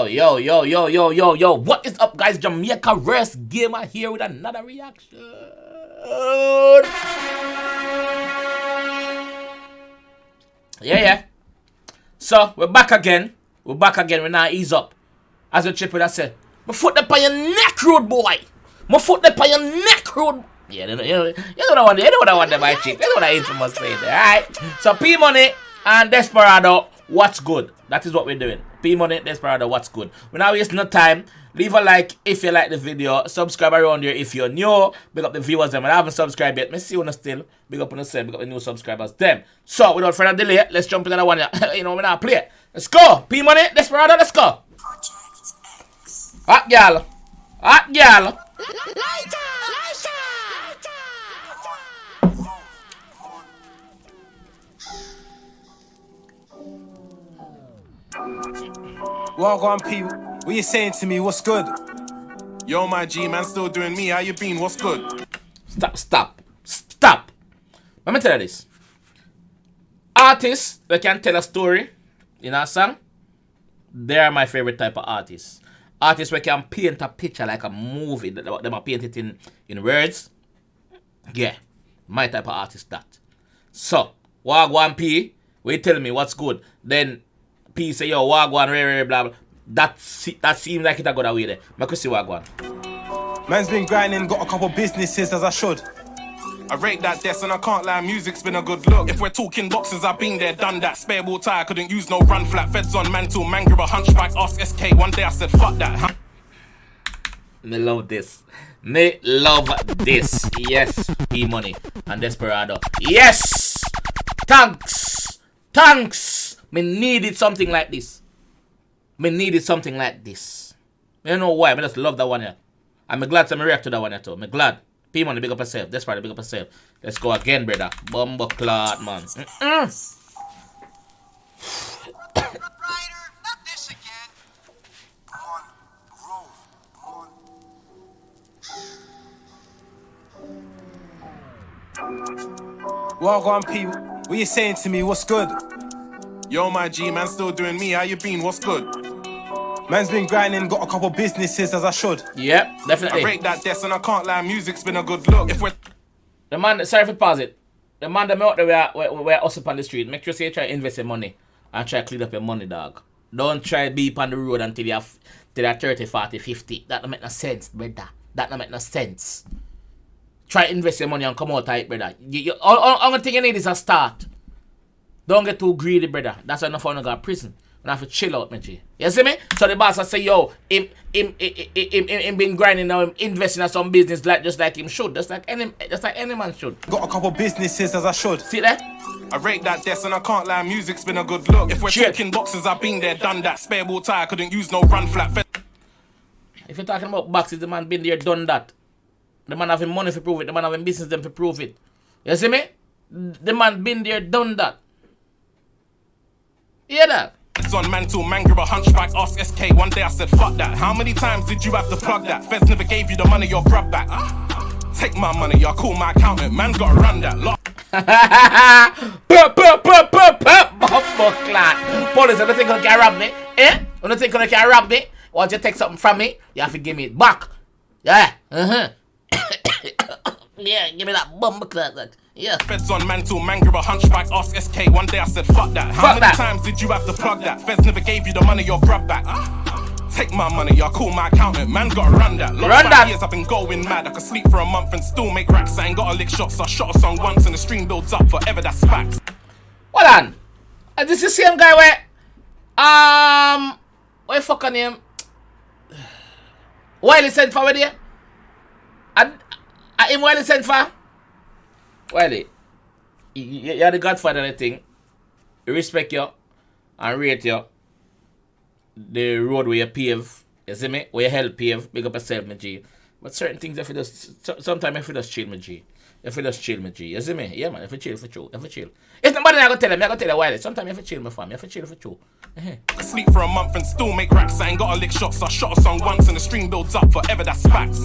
Yo. What is up, guys? Jamaica's Gamer here with another reaction. Yeah. So, we're back again. We're now ease up. As the chip would have said, my foot up on your neck, road boy. My foot up on your neck, road. Yeah, you know what I want them, my chick. That's what I infamous say there, alright? So, P Money and Desperado, what's good? That is what we're doing. P Money, Desperado, what's good? We're not wasting no time. Leave a like if you like the video. Subscribe around here if you're new. Big up the viewers them. I haven't subscribed yet. Me see you still. Big up on yourself. Big up the new subscribers them. So without further delay, let's jump into that one. You know, we're not play. Let's go. P Money, Desperado, let's go. Hot girl. Hot girl. Walk on, P. What you saying to me? What's good? Yo, my G, man, still doing me. How you been? What's good? Stop. Let me tell you this. Artists that can tell a story in a song, they are my favorite type of artists. Artists where can paint a picture like a movie. They are paint it in words. Yeah, my type of artist that. So, Wagwan P, we tell me what's good. Then P say, yo, Wagwan, blah, blah. That seems like it a good away there. I could see Wagwan. Man's been grinding, got a couple businesses as I should. I rate that desk and I can't lie, music's been a good look. If we're talking boxes, I've been there, done that. Spare wall tire, couldn't use no run flat. Feds on mantle, man grab a hunchback, ask SK. One day I said, fuck that. Me love this. Yes, P Money and Desperado. Yes! Thanks! Me needed something like this. I don't know why, I just love that one here. I'm glad to react to that one here too. I'm glad. P Money, big up yourself. Desperado, big up yourself. Let's go again, brother. Bumbo clot, man. Walk on, P. What you saying to me? What's good? Yo, my G, man, still doing me. How you been? What's good? Man's been grinding, got a couple businesses as I should. Yep, definitely. I rate that desk and I can't lie, music's been a good look. If we're the man, sorry for pause it. The man that out there we're us up on the street. Make sure you try to invest your money and try to clean up your money, dog. Don't try to be up on the road until you're 30, 40, 50. That don't make no sense, brother. That don't make no sense. Try to invest your money and come out tight, brother. Only thing you need is a start. Don't get too greedy, brother. That's why enough of you go to prison. You have to chill out, man, G. You see me? So the boss will say, yo, him been grinding now, him investing in some business just like him should. Just like any man should. Got a couple businesses as I should. See that? I rate that desk and I can't lie, music's been a good look. If we're talking boxes, I've been there, done that. Spare wall tire, couldn't use no run flat. If you're talking about boxes, the man been there, done that. The man having money to prove it. The man having business them to prove it. You see me? The man been there, done that. Hear that? It's on mantle, man grab a hunchback, ask SK. One day I said, fuck that. How many times did you have to plug that? Feds never gave you the money, you'll grab back. Take my money, y'all call my accountant. Man's gotta run that. Bumbo clot. Police, you don't think you can rob me? Eh? You don't think you can rob me? Once you take something from me, you have to give me it back. Yeah. Yeah, give me that bumbo clot. Yeah. Feds on mantle, man grab a hunchback, ask SK. One day I said, fuck that. How many times did you have to plug that? Feds never gave you the money, you'll grab back. Take my money, y'all call my accountant. Man's gotta run that. Last 5 years I've been going mad. I could sleep for a month and still make racks. I ain't gotta lick shots. I shot a song once and the stream builds up forever. That's facts. Hold on. Is this the same guy where fucking name? Wiley sent for with you? I him Wiley sent for? Wiley, you're the godfather of the thing. We respect you and rate you. The road where you pave, you see me? Where you help pave, big up yourself, my G. But certain things, if you just, sometimes if you just chill, my G. If you just chill, my G. You see me? Yeah, man, if you chill, for true. If you chill. If nobody I go tell him, I go tell you why. Sometimes if you chill, my fam, if you chill, for true. I sleep for a month and still make racks. I ain't gotta lick shots. I shot a song once and the stream builds up forever. That's facts.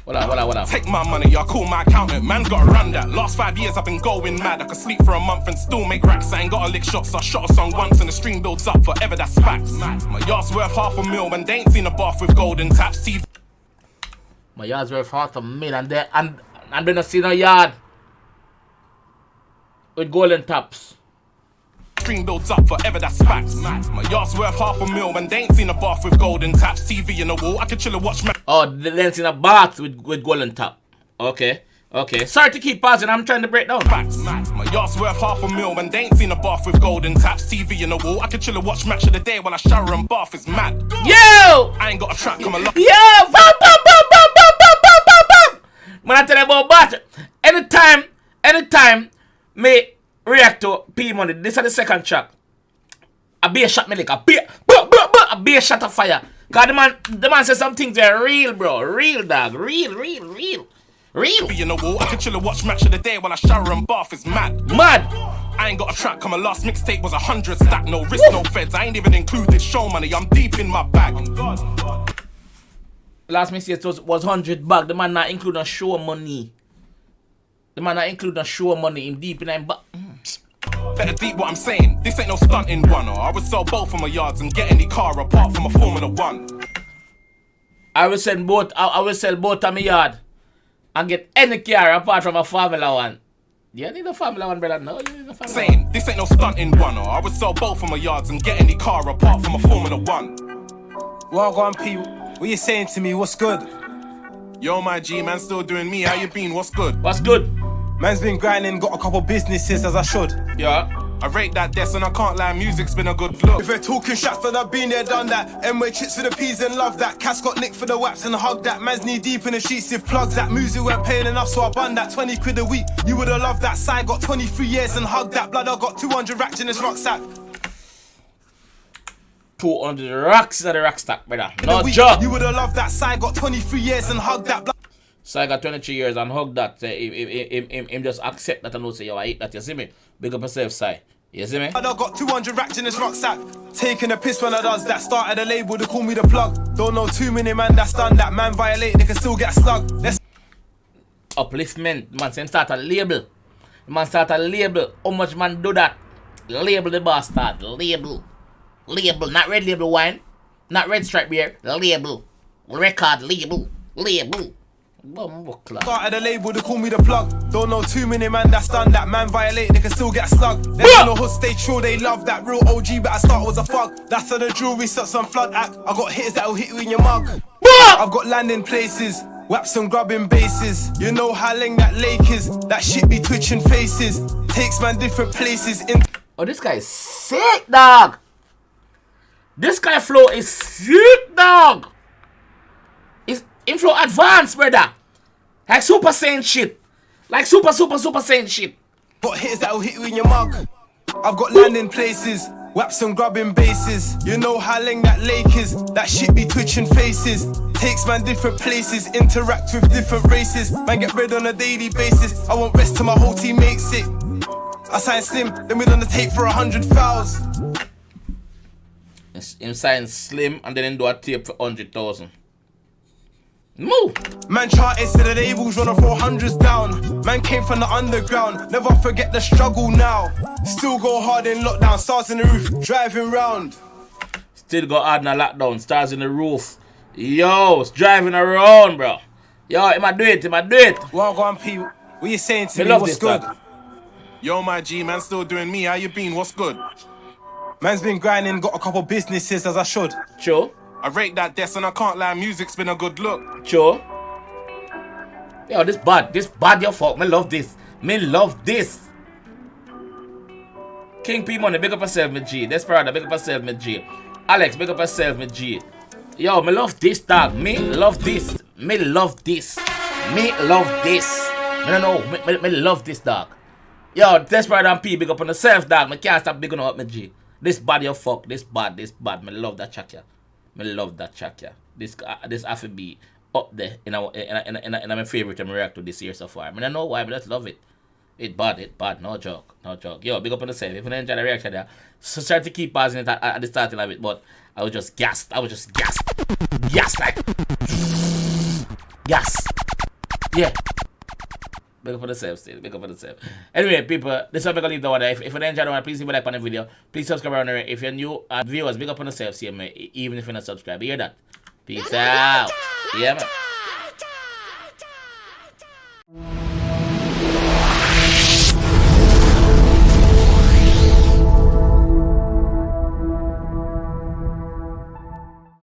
What up? Take my money, I call my accountant. Man gotta run that. Last 5 years I've been going mad. I could sleep for a month and still make racks. I ain't gotta lick shots. I shot a song once and the stream builds up forever. That's facts. My yard's worth $500,000 and they ain't seen a bath with golden taps. TV. My yard's worth $500,000 and they not see no yard with golden taps. Stream builds up forever, that's facts. My yard's worth $500,000 and they ain't seen a bath with golden taps. TV in the wall, I can chill and watch. Oh, they ain't seen a bath with golden tap. Okay. Sorry to keep pausing, I'm trying to break down. Facts. My yard's worth $500,000 and they ain't seen a bath with golden taps. TV in the wall, I can chill and watch Match of the Day while I shower and bath. It's mad. Yo! I ain't got a track, come along. Yo! Man, I tell you about bat. Anytime me react to P Money, this is the second track. A beer shot me like a beer shot of fire. Cause the man says some things are real, bro. Real, dog. Real. In the wall, I can chill and watch Match of the Day while I shower and bath. It's mad. I ain't got a track, my last mixtape was 100 stack. No risk, no feds, I ain't even included show money. I'm deep in my bag. Last mixtape was 100 back. The man not including show money. In deep in him back. Better deep what I'm saying. This ain't no stunting one. Or I would sell both of my yards and get any car apart from a Formula 1. I will sell both of my yard and get any car apart from a Formula 1. You need a Formula 1, brother. No, you need a Formula 1. This ain't no stunting one. Or I would sell both of my yards and get any car apart from a Formula 1. Well, go on, P. What you saying to me? What's good? Yo, my G, man, still doing me. How you been? What's good? Man's been grinding, got a couple businesses as I should. Yeah. I rate that desk and I can't lie, music's been a good look. If we're talking shots, then I've been there, done that. M-way chips for the peas and love that. Cass got nicked for the waps and hug that. Man's knee deep in the sheets with plugs. That music weren't paying enough, so I bun that. 20 quid a week, you would've loved that. Side got 23 years and hug that. Blood, I got 200 racks in this rucksack. 200 racks in the rucksack, brother. No job. You would've loved that. Side got 23 years and hug that. So I got 23 years and hug that. Him just accept that and not say, yo, I eat that. You see me? Big up yourself, Si. You see me? I got 200 racks in this rucksack. Taking a piss when I does that. Started a label, they call me the plug. Don't know too many man that's done that. Man violate, they can still get slug. Upliftment. Man say start a label. How much man do that? Label the bastard. Label. Not red label wine. Not red stripe beer. Label. Record label. Started a label, they call me the plug. Don't know too many man that's done that. Man violate, they can still get slug. There's no hood, stay true, they love that. Real OG, but I start was a fuck. That's how the jewelry starts some flood act. I got hits that'll hit you in your mug. I've got landing places, waps and grubbing bases. You know how long that lake is. That shit be twitching faces. Takes man different places. Oh, this guy is sick, dog. This guy flow is sick, dog. Inflow advanced, brother. Like super saiyan shit. Like super saiyan shit. Got hits that'll hit you in your mug. I've got landing places, waps and grubbing bases. You know how long that lake is. That shit be twitching faces. Takes man different places, interact with different races. Man get bread on a daily basis. I won't rest till my whole team makes it. I sign Slim, then we on the tape for 100 fouls. Him sign Slim and then do a tape for 100,000. Move! Man charted to the labels, run a 400s down. Man came from the underground, never forget the struggle now. Still go hard in lockdown, stars in the roof, driving round. Still go hard in a lockdown, stars in the roof. Yo, it's driving around, bro. Yo, I'ma do it. Well, go on, P. What you saying to me? What's good? Dog. Yo, my G, man, still doing me. How you been? What's good? Man's been grinding, got a couple businesses as I should. Sure. I rate that desk and I can't lie, music's been a good look. Sure. Yo, this bad, your fault. Me love this. King P Money, big up yourself, me G. Desperado, big up yourself, me G. Alex, big up yourself, me G. Yo, me love this, dog. Me love this. Me love this, dog. Yo, Desperado and P, big up on yourself, dog. Me can't stop bigging up, me G. This bad, your fuck. This bad. Me love that track, yeah. Me love that track, yeah. This have to be up there in my favorite and react to this year so far. I mean, I know why, but I just love it. It bad, no joke. Yo, big up on the same. If you enjoy the reaction there, so try to keep pausing it at the starting of it, but I was just gassed. Gas like gas. Yeah. Big up for the self still. Big up for the self. Anyway, people, this is how I'm going to leave the one. If you enjoyed the one, please leave a like on the video. Please subscribe on the If you're new viewers, big up on the self, see me, even if you're not subscribed. You hear that? Peace out. Yeah, man.